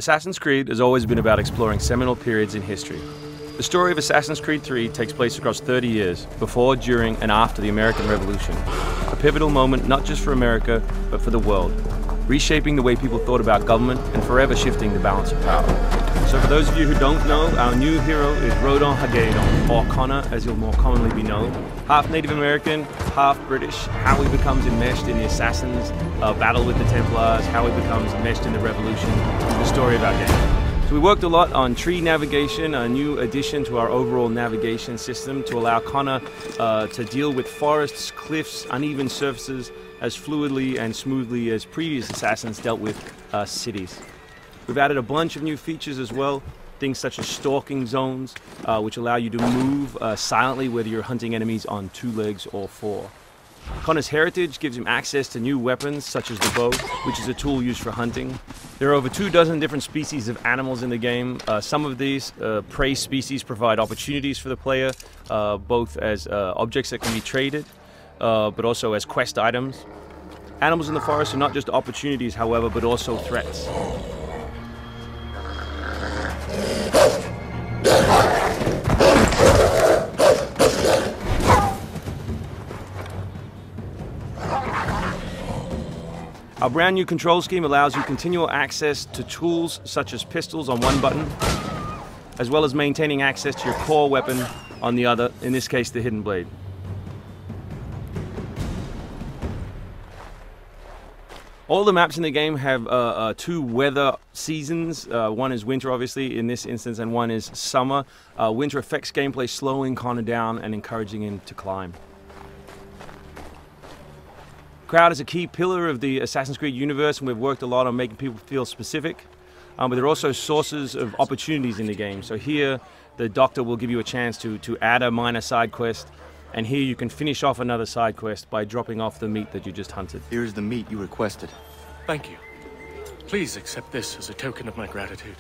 Assassin's Creed has always been about exploring seminal periods in history. The story of Assassin's Creed 3 takes place across 30 years, before, during, and after the American Revolution. A pivotal moment not just for America, but for the world, reshaping the way people thought about government and forever shifting the balance of power. So for those of you who don't know, our new hero is Rodin Hagedon, or Connor as he'll more commonly be known. Half Native American, half British, how he becomes enmeshed in the Assassins' battle with the Templars, how he becomes enmeshed in the Revolution, the story of our game. So we worked a lot on tree navigation, a new addition to our overall navigation system to allow Connor to deal with forests, cliffs, uneven surfaces as fluidly and smoothly as previous Assassins dealt with cities. We've added a bunch of new features as well, things such as stalking zones, which allow you to move silently whether you're hunting enemies on 2 legs or 4. Connor's heritage gives him access to new weapons such as the bow, which is a tool used for hunting. There are over 24 different species of animals in the game. Some of these prey species provide opportunities for the player, both as objects that can be traded, but also as quest items. Animals in the forest are not just opportunities, however, but also threats. Our brand new control scheme allows you continual access to tools such as pistols on one button, as well as maintaining access to your core weapon on the other, in this case the Hidden Blade. All the maps in the game have 2 weather seasons. One is winter, obviously, in this instance, and one is summer. Winter affects gameplay, slowing Connor down and encouraging him to climb. Crowd is a key pillar of the Assassin's Creed universe, and we've worked a lot on making people feel specific. But there are also sources of opportunities in the game. So here, the Doctor will give you a chance to add a minor side quest, and here you can finish off another side quest by dropping off the meat that you just hunted. Here's the meat you requested. Thank you. Please accept this as a token of my gratitude.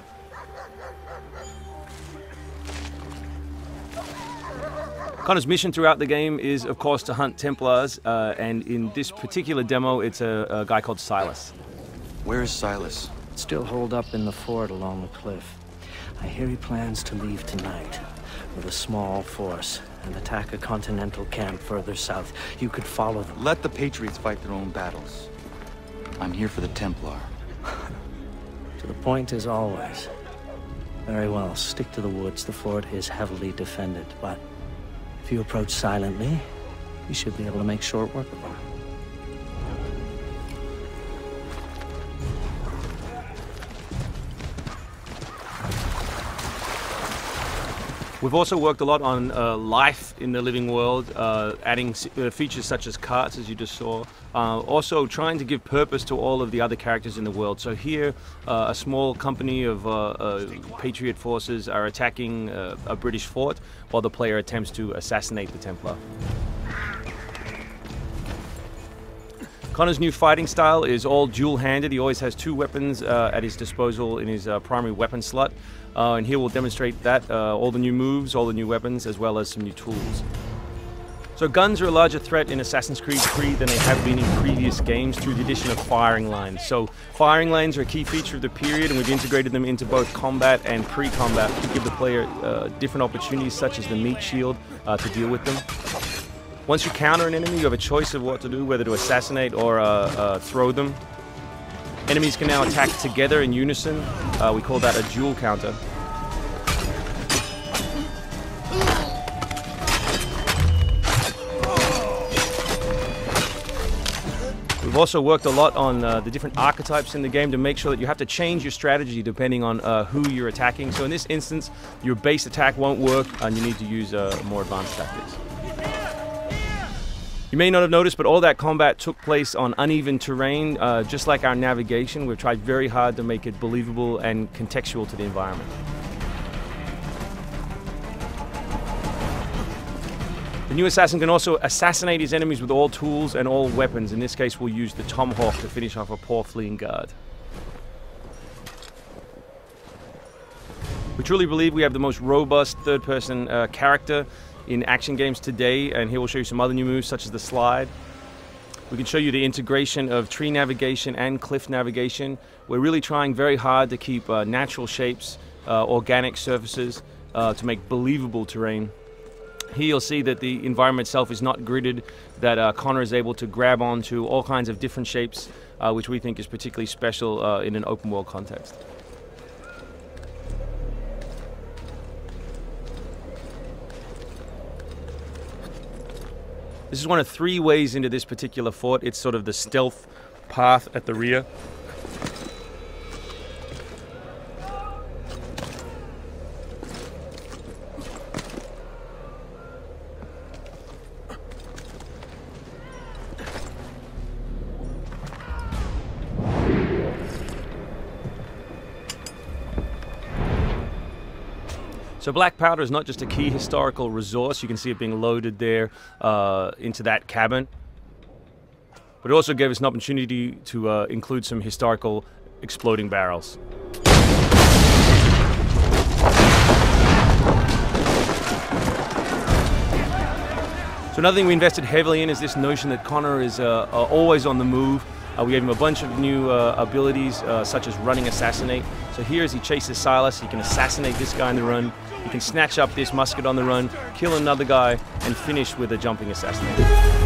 Connor's mission throughout the game is, of course, to hunt Templars, and in this particular demo, it's a guy called Silas. Where is Silas? Still holed up in the fort along the cliff. I hear he plans to leave tonight with a small force and attack a continental camp further south. You could follow them. Let the Patriots fight their own battles. I'm here for the Templar. To the point as always. Very well, stick to the woods. The fort is heavily defended, but if you approach silently, you should be able to make short work of them. We've also worked a lot on life in the living world, adding features such as carts, as you just saw. Also trying to give purpose to all of the other characters in the world. So here, a small company of Patriot forces are attacking a British fort, while the player attempts to assassinate the Templar. Connor's new fighting style is all dual-handed. He always has 2 weapons at his disposal in his primary weapon slot. And here we'll demonstrate that, all the new moves, all the new weapons, as well as some new tools. So guns are a larger threat in Assassin's Creed 3 than they have been in previous games through the addition of firing lines. So firing lanes are a key feature of the period, and we've integrated them into both combat and pre-combat to give the player different opportunities, such as the meat shield, to deal with them. Once you counter an enemy, you have a choice of what to do, whether to assassinate or throw them. Enemies can now attack together in unison. We call that a dual counter. We've also worked a lot on the different archetypes in the game to make sure that you have to change your strategy depending on who you're attacking. So in this instance, your base attack won't work and you need to use more advanced tactics. You may not have noticed, but all that combat took place on uneven terrain. Just like our navigation, we've tried very hard to make it believable and contextual to the environment. The new assassin can also assassinate his enemies with all tools and all weapons. In this case, we'll use the tomahawk to finish off a poor fleeing guard. We truly believe we have the most robust third-person character in action games today, and here we'll show you some other new moves such as the slide. We can show you the integration of tree navigation and cliff navigation. We're really trying very hard to keep natural shapes, organic surfaces, to make believable terrain. Here you'll see that the environment itself is not gridded, that Connor is able to grab onto all kinds of different shapes, which we think is particularly special in an open world context. This is one of 3 ways into this particular fort. It's sort of the stealth path at the rear. So black powder is not just a key historical resource. You can see it being loaded there into that cabin. But it also gave us an opportunity to include some historical exploding barrels. So another thing we invested heavily in is this notion that Connor is always on the move. We gave him a bunch of new abilities, such as running assassinate. So here as he chases Silas, he can assassinate this guy on the run. He can snatch up this musket on the run, kill another guy, and finish with a jumping assassinate.